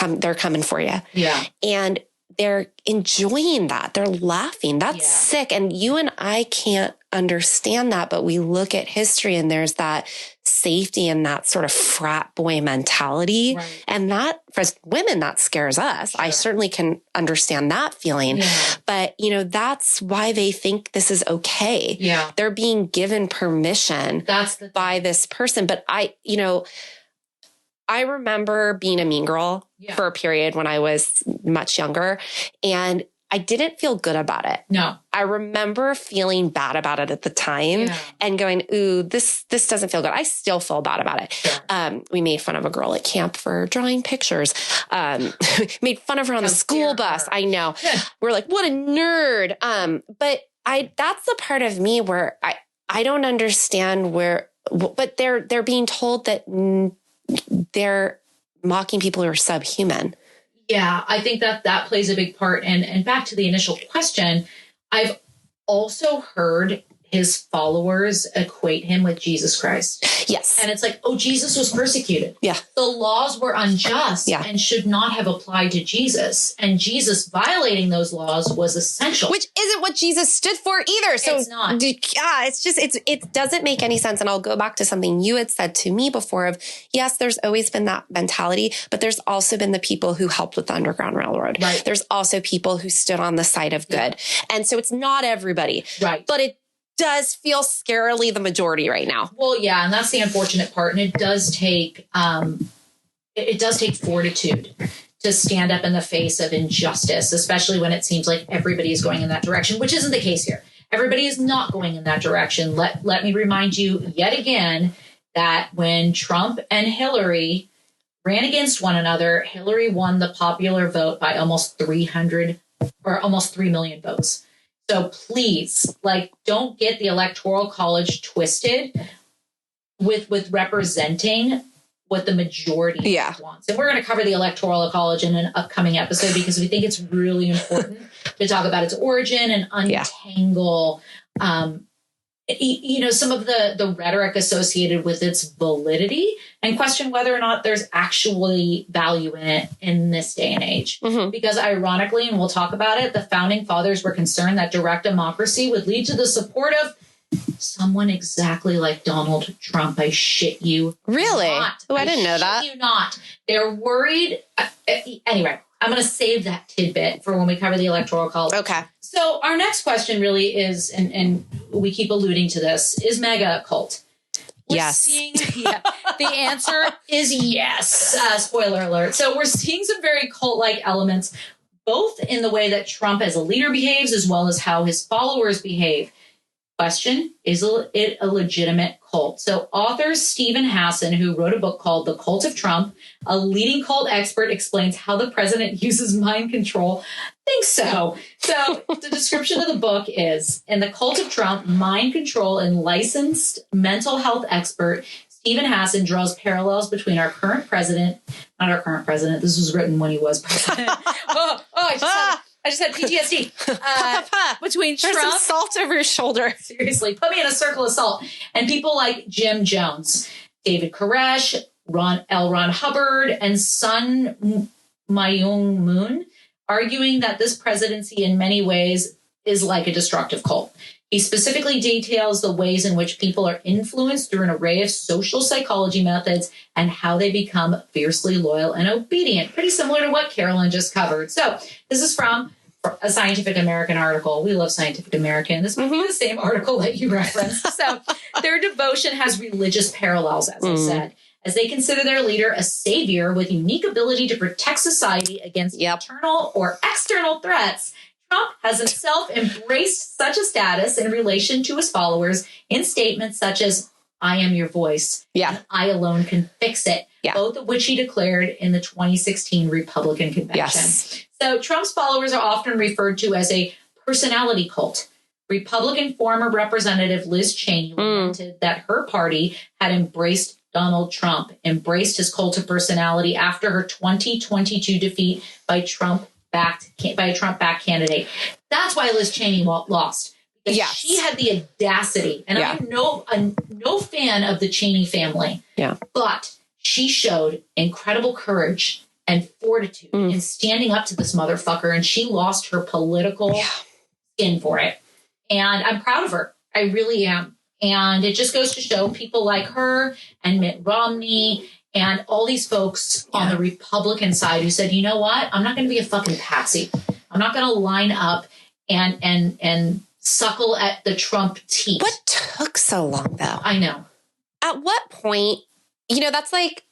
they're coming for you. Yeah. And they're enjoying that. They're laughing. That's sick. And you and I can't understand that, but we look at history and there's that safety and that sort of frat boy mentality. Right. And that for women, that scares us. Sure. I certainly can understand that feeling, but that's why they think this is okay. Yeah. They're being given permission by this person. But I remember being a mean girl for a period when I was much younger, and I didn't feel good about it. No. I remember feeling bad about it at the time and going, ooh, this doesn't feel good. I still feel bad about it. Sure. We made fun of a girl at camp for drawing pictures. Made fun of her on the school bus. I know. We're like, what a nerd. But that's the part of me where I don't understand but they're being told that they're mocking people who are subhuman. Yeah, I think that plays a big part. And back to the initial question, I've also heard his followers equate him with Jesus Christ. Yes. And it's like, oh, Jesus was persecuted. Yeah. The laws were unjust and should not have applied to Jesus. And Jesus violating those laws was essential. Which isn't what Jesus stood for either. So it's not. It doesn't make any sense. And I'll go back to something you had said to me before of, yes, there's always been that mentality, but there's also been the people who helped with the Underground Railroad. Right. There's also people who stood on the side of good. And so it's not everybody. Right. But it does feel scarily the majority right now. Well, yeah, and that's the unfortunate part. And it does take fortitude to stand up in the face of injustice, especially when it seems like everybody is going in that direction, which isn't the case here. Everybody is not going in that direction. Let me remind you yet again that when Trump and Hillary ran against one another, Hillary won the popular vote by almost 3 million votes. So please, like, don't get the Electoral College twisted with representing what the majority wants. And we're going to cover the Electoral College in an upcoming episode because we think it's really important to talk about its origin and untangle, some of the rhetoric associated with its validity and question whether or not there's actually value in it in this day and age. Because ironically, and we'll talk about it, the founding fathers were concerned that direct democracy would lead to the support of someone exactly like Donald Trump. I shit you. Really? Not. Oh, I didn't know that. You not. They're worried. Anyway, I'm going to save that tidbit for when we cover the Electoral College. Okay. So our next question really is, and we keep alluding to this, is mega cult. Yes. The answer is yes. Spoiler alert. So we're seeing some very cult-like elements, both in the way that Trump as a leader behaves, as well as how his followers behave. Question, is it a legitimate cult? So author Stephen Hassan, who wrote a book called The Cult of Trump, a leading cult expert, explains how the president uses mind control. I think so. So the description of the book is, in The Cult of Trump, mind control and licensed mental health expert Stephen Hassan draws parallels between our current president, not our current president, this was written when he was president. I just had PTSD. Between Trump, there's some salt over your shoulder. Seriously, put me in a circle of salt. And people like Jim Jones, David Koresh, L. Ron Hubbard, and Sun Myung Moon, arguing that this presidency in many ways is like a destructive cult. He specifically details the ways in which people are influenced through an array of social psychology methods and how they become fiercely loyal and obedient. Pretty similar to what Carolyn just covered. So this is from a Scientific American article. We love Scientific American. This might be the same article that you referenced. So their devotion has religious parallels, as I said, as they consider their leader a savior with unique ability to protect society against internal or external threats. Trump has himself embraced such a status in relation to his followers in statements such as, I am your voice, and I alone can fix it, both of which he declared in the 2016 Republican convention. Yes. So Trump's followers are often referred to as a personality cult. Republican former Representative Liz Cheney lamented that her party had embraced Donald Trump, embraced his cult of personality after her 2022 defeat by a Trump-backed candidate. That's why Liz Cheney lost. Because she had the audacity, and I'm no fan of the Cheney family, but she showed incredible courage and fortitude in standing up to this motherfucker, and she lost her political skin for it. And I'm proud of her. I really am. And it just goes to show people like her and Mitt Romney and all these folks on the Republican side who said, you know what? I'm not going to be a fucking patsy. I'm not going to line up and suckle at the Trump teat. What took so long, though? I know. At what point, that's like,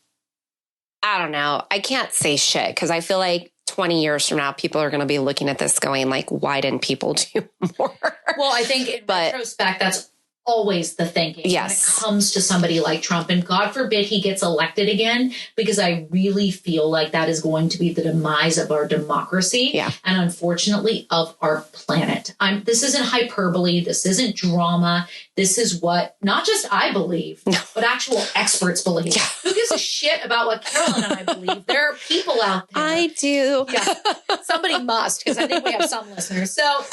I don't know. I can't say shit because I feel like 20 years from now, people are going to be looking at this going like, why didn't people do more? Well, I think in retrospect, that's always the thinking when it comes to somebody like Trump. And God forbid he gets elected again, because I really feel like that is going to be the demise of our democracy and unfortunately of our planet. This isn't hyperbole. This isn't drama. This is what not just I believe, but actual experts believe. Who gives a shit about what Carolyn and I believe? There are people out there. I do. Somebody must, because I think we have some listeners. So,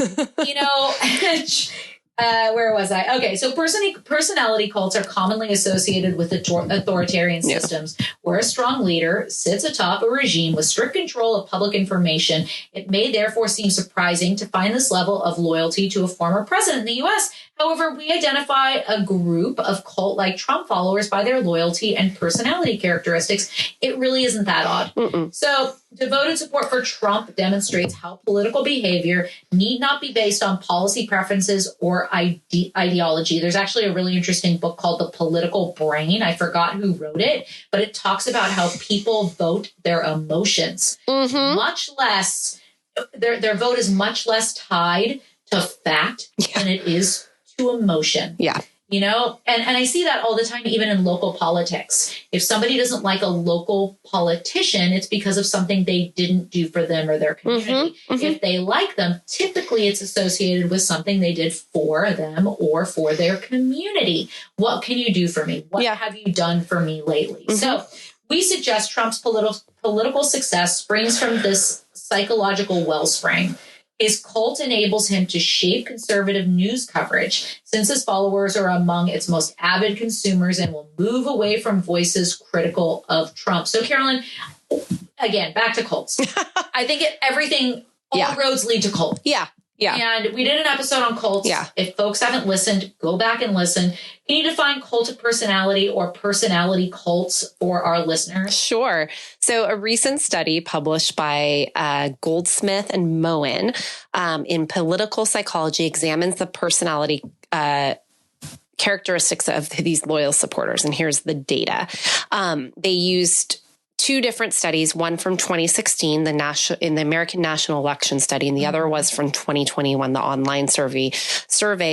where was I? Okay, so personality cults are commonly associated with authoritarian systems where a strong leader sits atop a regime with strict control of public information. It may therefore seem surprising to find this level of loyalty to a former president in the U.S. However, we identify a group of cult-like Trump followers by their loyalty and personality characteristics. It really isn't that odd. So devoted support for Trump demonstrates how political behavior need not be based on policy preferences or ideology. There's actually a really interesting book called The Political Brain. I forgot who wrote it, but it talks about how people vote their emotions. Much less, their vote is much less tied to fact than it is to emotion. you know, and I see that all the time, even in local politics. If somebody doesn't like a local politician, it's because of something they didn't do for them or their community. If they like them, typically it's associated with something they did for them or for their community. What can you do for me? What have you done for me lately? So we suggest Trump's political success springs from this psychological wellspring. His cult enables him to shape conservative news coverage, since his followers are among its most avid consumers and will move away from voices critical of Trump. So, Carolyn, again, back to cults. I think all roads lead to cult. Yeah. And we did an episode on cults. Yeah. If folks haven't listened, go back and listen. Can you define cult of personality or personality cults for our listeners? Sure. So a recent study published by Goldsmith and Moen in Political Psychology examines the personality characteristics of these loyal supporters. And here's the data. They used two different studies, one from 2016, in the American National Election Study, and the other was from 2021, the online survey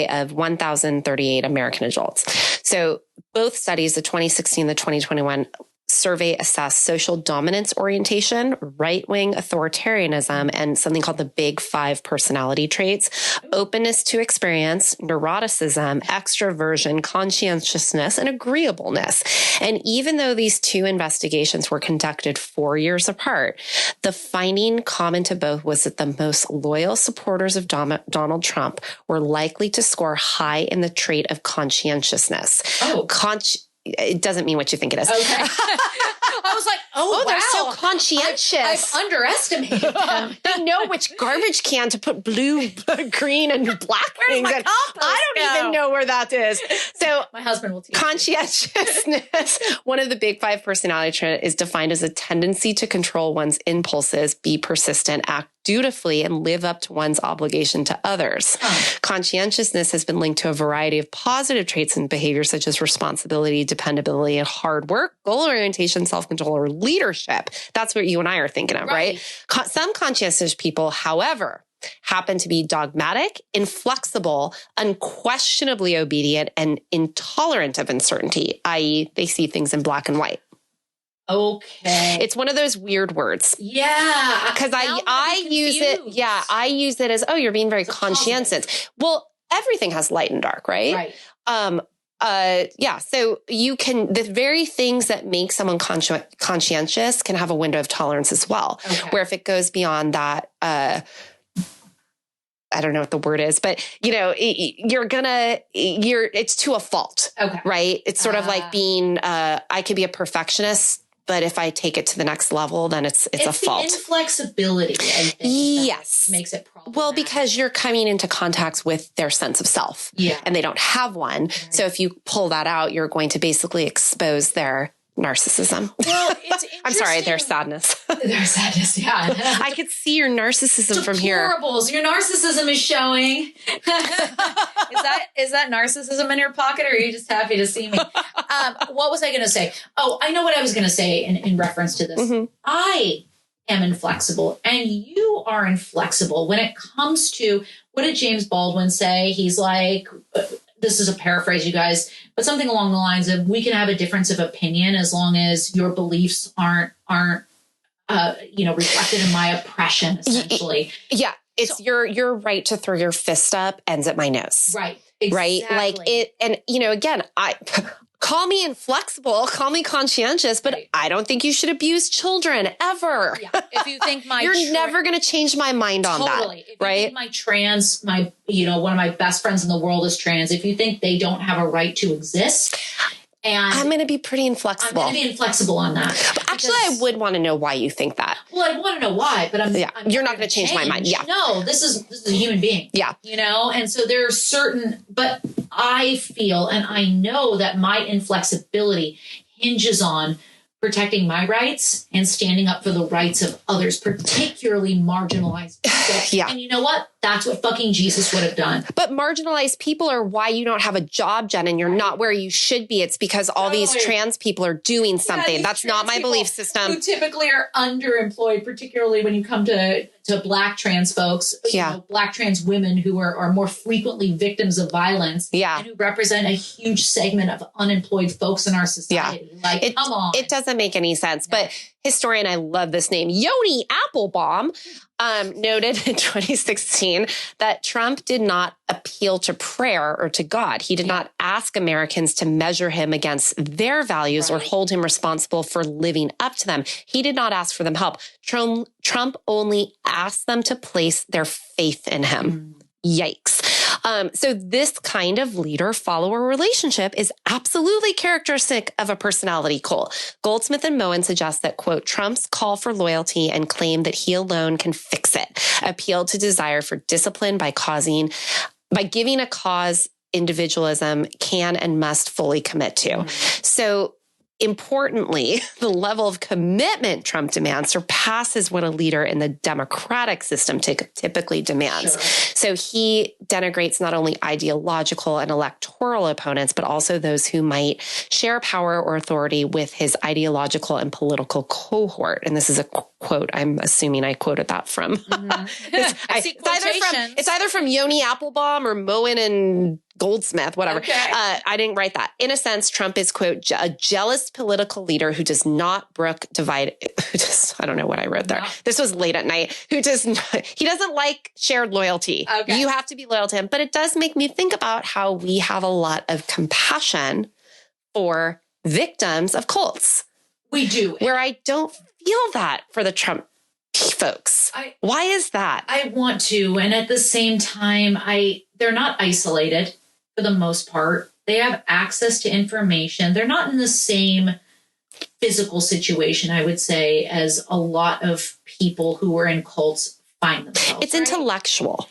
of 1,038 American adults. So both studies, the 2016, the 2021 survey, assessed social dominance orientation, right-wing authoritarianism, and something called the Big Five personality traits: openness to experience, neuroticism, extroversion, conscientiousness, and agreeableness. And even though these two investigations were conducted 4 years apart, the finding common to both was that the most loyal supporters of Donald Trump were likely to score high in the trait of conscientiousness. It doesn't mean what you think it is. Okay. I was like, wow. They're so conscientious. I've underestimated them. They know which garbage can to put blue, green, and black things in. I don't even know where that is. So my husband will teach conscientiousness, one of the Big Five personality traits, is defined as a tendency to control one's impulses, be persistent, act dutifully, and live up to one's obligation to others. Conscientiousness has been linked to a variety of positive traits and behaviors such as responsibility, dependability, and hard work, goal orientation, self-control, or leadership. That's what you and I are thinking of, right? Some conscientious people, however, happen to be dogmatic, inflexible, unquestionably obedient, and intolerant of uncertainty, i.e., they see things in black and white. Okay. It's one of those weird words. Yeah. Because I use it. Yeah. I use it as, you're being very conscientious. Well, everything has light and dark, right? Right. So you can, the very things that make someone conscientious can have a window of tolerance as well. Okay. Where if it goes beyond that, I don't know what the word is, but it's to a fault, right? It's sort of like being, I could be a perfectionist, but if I take it to the next level, then it's a fault. It's inflexibility, I think. Yes. Makes it problematic. Well, because you're coming into contact with their sense of self. Yeah. And they don't have one. Right. So if you pull that out, you're going to basically expose their narcissism. Well, it's interesting. I'm sorry, their sadness. Their sadness, yeah. I could see your narcissism from here. Deplorables. Your narcissism is showing. Is that narcissism in your pocket, or are you just happy to see me? What was I going to say? Oh, I know what I was going to say in reference to this. Mm-hmm. I am inflexible, and you are inflexible when it comes to, what did James Baldwin say? He's like, this is a paraphrase, you guys, but something along the lines of, we can have a difference of opinion as long as your beliefs aren't reflected in my oppression, essentially. Yeah. It's your right to throw your fist up ends at my nose. Right. Exactly. Right. Like it. And, again, call me inflexible, call me conscientious, but I don't think you should abuse children ever. Yeah. If you think you're never going to change my mind on that. If right. You think one of my best friends in the world is trans. If you think they don't have a right to exist, and I'm going to be pretty inflexible. I'm going to be inflexible on that. But actually, I would want to know why you think that. Well, I want to know why, but you're not going to change my mind. Yeah. No, this is a human being. Yeah. And so there are certain, but I feel and I know that my inflexibility hinges on protecting my rights and standing up for the rights of others, particularly marginalized people. Yeah. And you know what? That's what fucking Jesus would have done. But marginalized people are why you don't have a job, Jen, and you're not where you should be. It's because all these trans people are doing something. That's not my belief system. Who typically are underemployed, particularly when you come to Black trans folks, Black trans women who are more frequently victims of violence, and who represent a huge segment of unemployed folks in our society. Come on. It doesn't make any sense. But historian, I love this name, Yoni Applebaum, noted in 2016 that Trump did not appeal to prayer or to God. He did not ask Americans to measure him against their values or hold him responsible for living up to them. He did not ask for them help. Trump only asked them to place their faith in him. Yikes. So this kind of leader-follower relationship is absolutely characteristic of a personality cult. Goldsmith and Moen suggest that, quote, Trump's call for loyalty and claim that he alone can fix it appealed to desire for discipline by giving a cause individualism can and must fully commit to. So importantly, the level of commitment Trump demands surpasses what a leader in the democratic system typically demands. So he denigrates not only ideological and electoral opponents, but also those who might share power or authority with his ideological and political cohort. And this is a quote. I'm assuming I quoted that from. It's either from Yoni Applebaum or Moen and Goldsmith, whatever. I didn't write that. In a sense, Trump is, quote, a jealous political leader who does not brook divide. I don't know what I wrote there. No. This was late at night. He doesn't like shared loyalty. You have to be loyal to him. But it does make me think about how we have a lot of compassion for victims of cults. We do. Where I don't feel that for the Trump folks. Why is that? I want to. And at the same time, they're not isolated for the most part. They have access to information. They're not in the same physical situation, I would say, as a lot of people who are in cults find themselves. It's intellectual.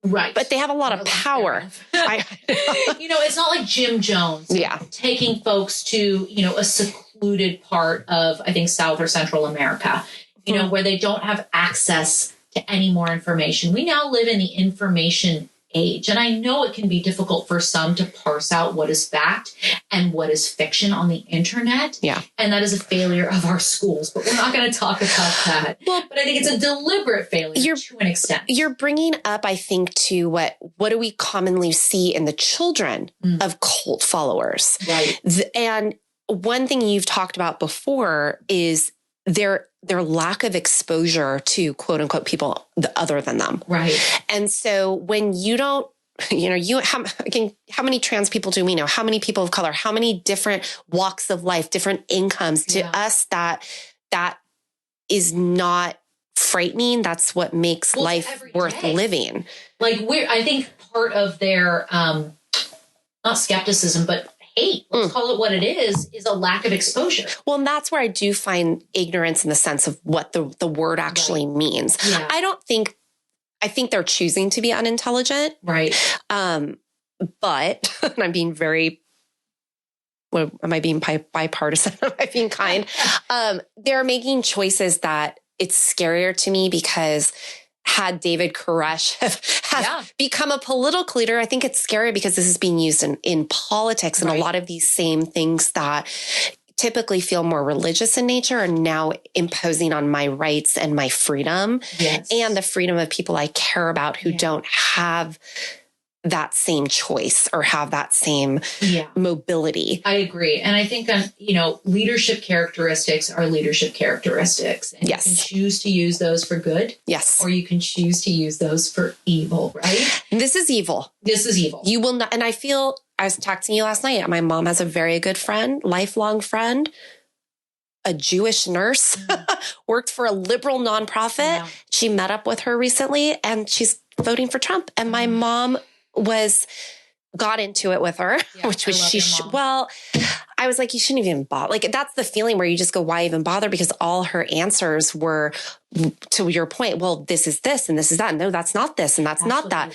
Right. But they have a lot of power. It's not like Jim Jones taking folks to, a secluded part of, I think, South or Central America, where they don't have access to any more information. We now live in the information age. And I know it can be difficult for some to parse out what is fact and what is fiction on the internet. Yeah. And that is a failure of our schools. But we're not going to talk about that. Well, but I think it's a deliberate failure to an extent. You're bringing up, I think, to what do we commonly see in the children of cult followers? Right. And one thing you've talked about before is their lack of exposure to quote unquote people other than them. Right. And so when you don't, how many trans people do we know? How many people of color? How many different walks of life, different incomes? To us, that is not frightening. That's what makes life worth living. I think part of their, not skepticism, but hate, let's call it what it is a lack of exposure. Well, and that's where I do find ignorance in the sense of what the word actually means. Yeah. I think they're choosing to be unintelligent. Right. But and I'm being very, am I being bipartisan? Am I being kind? They're making choices that it's scarier to me because had David Koresh have become a political leader, I think it's scary because this is being used in politics, and a lot of these same things that typically feel more religious in nature are now imposing on my rights and my freedom and the freedom of people I care about who don't have that same choice or have that same mobility. I agree. And I think, leadership characteristics are leadership characteristics. And you can choose to use those for good. Yes. Or you can choose to use those for evil, right? This is evil. You will not. And I was talking to you last night. My mom has a very good friend, lifelong friend, a Jewish nurse, worked for a liberal nonprofit. Yeah. She met up with her recently and she's voting for Trump. And my mom got into it with her, which was I was like, you shouldn't even bother. Like, that's the feeling where you just go, why even bother? Because all her answers were, to your point, well, this is this and this is that. No, that's not this and that's not that.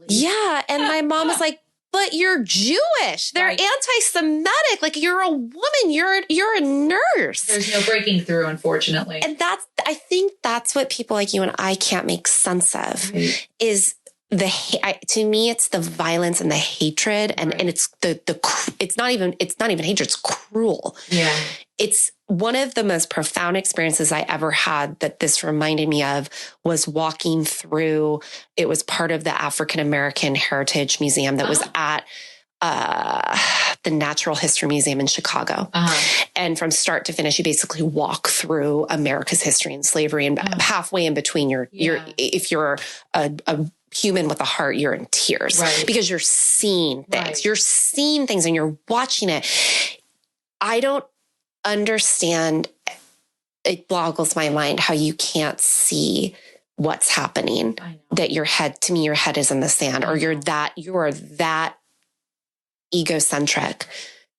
Yeah. And my mom was like, but you're Jewish. They're Right. anti-Semitic. Like, you're a woman. You're a nurse. There's no breaking through, unfortunately. And I think that's what people like you and I can't make sense of, Right. is to me, it's the violence and the hatred. And it's it's not even hatred. It's cruel. Yeah. It's one of the most profound experiences I ever had that this reminded me of was walking through. It was part of the African American Heritage Museum that was at the Natural History Museum in Chicago. And from start to finish, you basically walk through America's history and slavery, and halfway in between if you're a human with a heart, you're in tears, right, because you're seeing things. Right. You're seeing things and you're watching it. I don't understand. It boggles my mind how you can't see what's happening. I know. That your head is in the sand, or you're that egocentric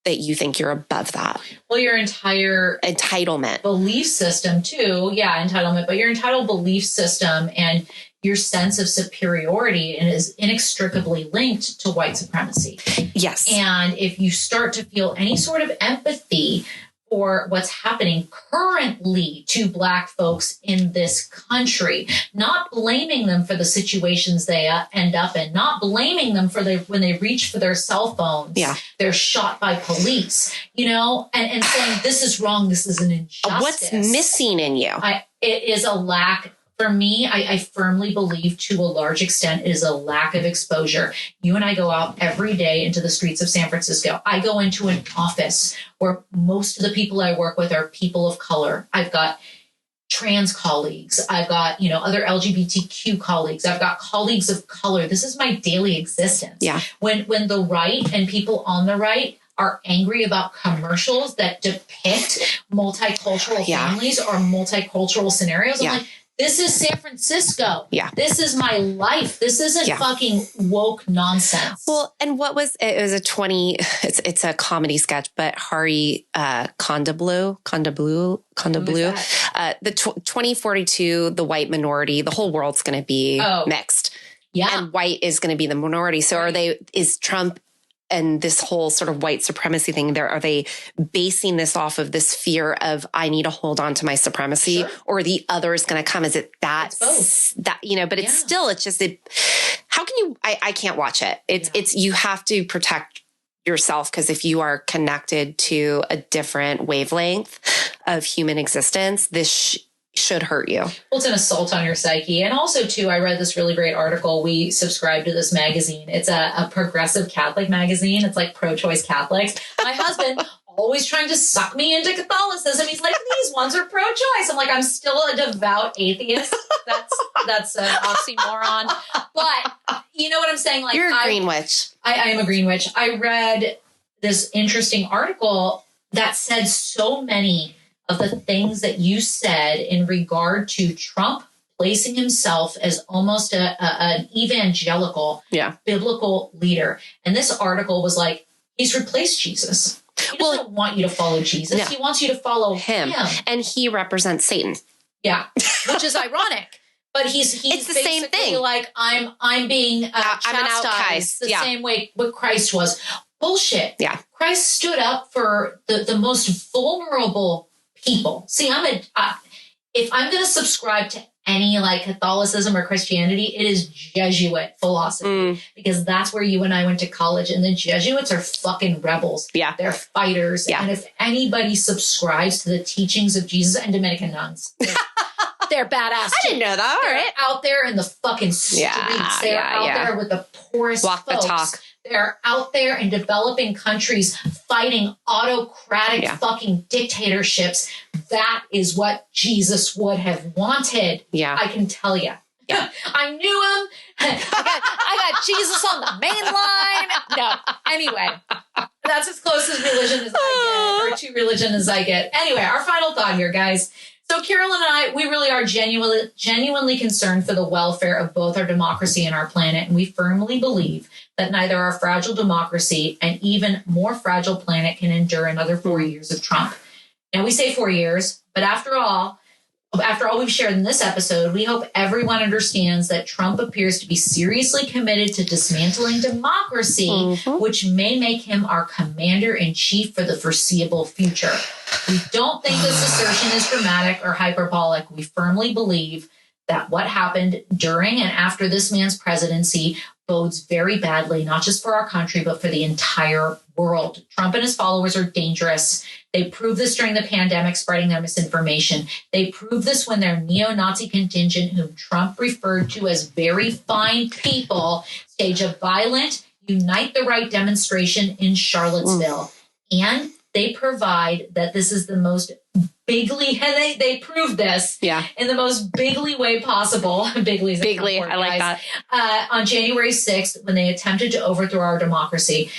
that you think you're above that. Well, your entire entitlement belief system too. Yeah, entitlement, but your entitled belief system and your sense of superiority is inextricably linked to white supremacy. Yes. And if you start to feel any sort of empathy for what's happening currently to Black folks in this country, not blaming them for the situations they end up in, not blaming them for when they reach for their cell phones, they're shot by police, and saying this is wrong, this is an injustice. What's missing in you? It is a lack. For me, I firmly believe to a large extent it is a lack of exposure. You and I go out every day into the streets of San Francisco. I go into an office where most of the people I work with are people of color. I've got trans colleagues. I've got, other LGBTQ colleagues. I've got colleagues of color. This is my daily existence. Yeah. When the right and people on the right are angry about commercials that depict multicultural families or multicultural scenarios, I'm like, this is San Francisco. Yeah. This is my life. This isn't fucking woke nonsense. Well, and what was it? It was it's a comedy sketch, but Hari Kondabolu, the 2042, the white minority, the whole world's going to be mixed. Yeah. And white is going to be the minority. So is Trump and this whole sort of white supremacy thing there, are they basing this off of this fear of I need to hold on to my supremacy, or the other is going to come? Is it that, but it's still, it's just, how can you, I can't watch it. It's, you have to protect yourself, because if you are connected to a different wavelength of human existence, this should hurt you. Well, it's an assault on your psyche. And also, too, I read this really great article. We subscribe to this magazine. It's a progressive Catholic magazine. It's like pro-choice Catholics. My husband always trying to suck me into Catholicism. He's like, these ones are pro-choice. I'm like, I'm still a devout atheist. That's an oxymoron. But you know what I'm saying? Like, you're a green witch. I am a green witch. I read this interesting article that said so many of the things that you said in regard to Trump placing himself as almost an evangelical, biblical leader. And this article was like, he's replaced Jesus. He doesn't want you to follow Jesus. No. He wants you to follow him. And he represents Satan. Yeah, which is ironic. But he's it's the same thing. Like, I'm being chastised the same way what Christ was. Bullshit. Yeah. Christ stood up for the most vulnerable people. See, if I'm going to subscribe to any like Catholicism or Christianity, it is Jesuit philosophy, because that's where you and I went to college, and the Jesuits are fucking rebels. Yeah. They're fighters. Yeah. And if anybody subscribes to the teachings of Jesus, and Dominican nuns, they're badass. I didn't know that. All right. Out there in the fucking streets. They're out there with the poorest Walk folks. the talk. They're out there in developing countries fighting autocratic fucking dictatorships. That is what Jesus would have wanted. Yeah. I can tell you. Yeah. I knew him. I got Jesus on the main line. No. Anyway, that's as close as religion as I get, or to religion as I get. Anyway, our final thought here, guys. So Carolyn and I, we really are genuinely concerned for the welfare of both our democracy and our planet. And we firmly believe that neither our fragile democracy and even more fragile planet can endure another 4 years of Trump. Now, we say 4 years, but after all, after all we've shared in this episode, we hope everyone understands that Trump appears to be seriously committed to dismantling democracy, which may make him our commander-in-chief for the foreseeable future. We don't think this assertion is dramatic or hyperbolic. We firmly believe that what happened during and after this man's presidency bodes very badly, not just for our country, but for the entire world. Trump and his followers are dangerous. They proved this during the pandemic, spreading their misinformation. They proved this when their neo-Nazi contingent, whom Trump referred to as very fine people, staged a violent Unite the Right demonstration in Charlottesville. And they provide that this is the most bigly, and they prove this in the most bigly way possible. Bigly, I like that. On January 6th, when they attempted to overthrow our democracy.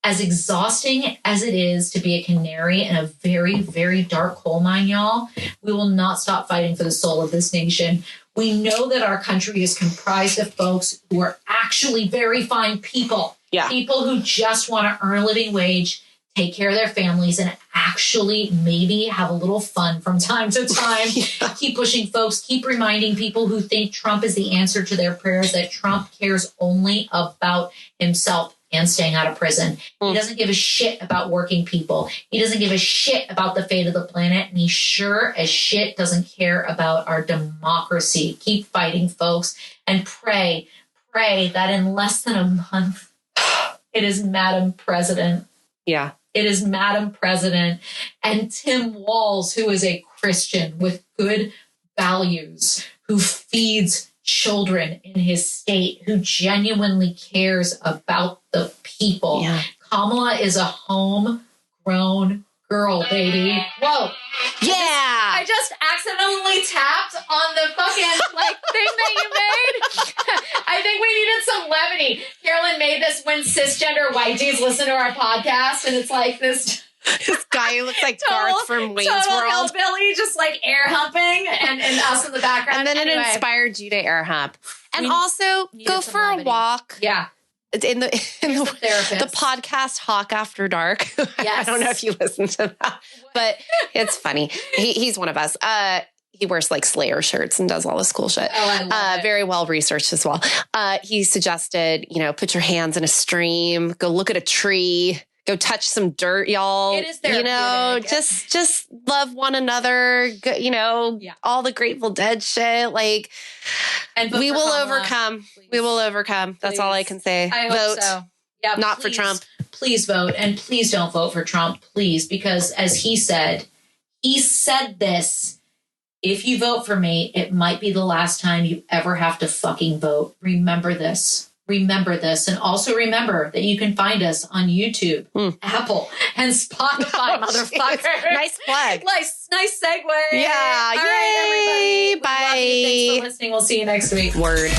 As exhausting as it is to be a canary in a very, very dark coal mine, y'all, we will not stop fighting for the soul of this nation. We know that our country is comprised of folks who are actually very fine people. People who just want to earn a living wage, take care of their families, and actually maybe have a little fun from time to time. Keep pushing folks. Keep reminding people who think Trump is the answer to their prayers that Trump cares only about himself and staying out of prison. He doesn't give a shit about working people. He doesn't give a shit about the fate of the planet. And he sure as shit doesn't care about our democracy. Keep fighting, folks, and pray that in less than a month, it is Madam President. It is Madam President and Tim Walz, who is a Christian with good values, who feeds children in his state, who genuinely cares about the people. Kamala is a homegrown girl, baby. Whoa. I just accidentally tapped on the fucking thing that you made. I think we needed some levity. Carolyn made this when cisgender white dudes listen to our podcast, and it's like this guy who looks like Garth from Wayne's World. Hillbilly, just air humping and us in the background. And then it inspired you to air hump. And also go for a walk. In the podcast Hawk After Dark. I don't know if you listen to that, but it's funny. He's one of us. He wears Slayer shirts and does all this cool shit. I love it. Very well researched as well. He suggested, put your hands in a stream, go look at a tree, go touch some dirt, y'all. It is therapeutic. Just love one another. All the Grateful Dead shit. And we will overcome. Please. We will overcome. That's all I can say. I vote. Hope so. Yeah, not for Trump. Please vote, and please don't vote for Trump, please, because as he said this. If you vote for me, it might be the last time you ever have to fucking vote. Remember this. And also remember that you can find us on YouTube, Apple, and Spotify, motherfucker. Nice plug. Nice segue. Yeah. All right, everybody. Bye. Thanks for listening. We'll see you next week. Word.